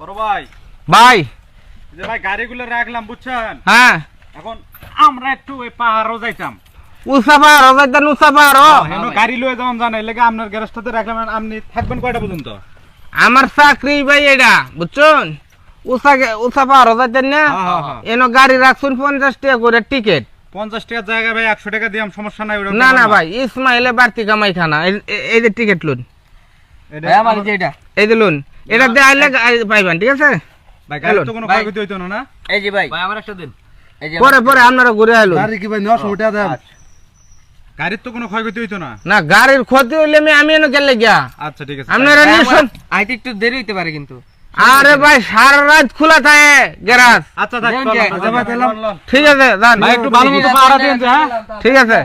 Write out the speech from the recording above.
বড় ভাই ভাই যে ভাই গাড়িগুলো রাখলাম বুঝছেন হ্যাঁ এখন আমরা একটু ওই পাহাড়ও যাইতাম উসাবার যাইতেন উসাবার হেন গাড়ি লয়ে যেমন জানা এলাকা আপনার গ্যারেজটাতে রাখলাম আপনি থাকবেন কয়টা পর্যন্ত আমার চাকরি ভাই এটা বুঝছেন উসাবার যাইতেন না এনো গাড়ি রাখছুন 50 টাকা করে টিকিট 50 টাকার জায়গায় ভাই 100 টাকা দিয়াম সমস্যা নাই না না ভাই ইসমাইলে বাড়তি কামাই খানা এই যে টিকিট লুন ভাই আমার যেটা এই যে লুন এটা দিয়ে আইলে পাইবেন ঠিক আছে ভাই গাড়ি তো কোনো ক্ষয়ক্ষতি হইতো না এই যে ভাই আমার একটা দিন এই যে পরে পরে আপনারা ঘুরে আইলুন গাড়ি কি ভাই 900 টাকা দেন গাড়ির তো কোনো ক্ষয়ক্ষতি হইতো না না গাড়ির ক্ষতি হইলে আমি এনে গেলে গিয়া আচ্ছা ঠিক আছে আপনারা নিশ্চয় আইতে একটু দেরি হইতে পারে কিন্তু আরে ভাই সারা রাত খোলা থাকে গ্যারাজ আচ্ছা থাক ঠিক আছে ঠিক আছে যান ভাই একটু ভালো মতো পাহারা দিন হ্যাঁ ঠিক আছে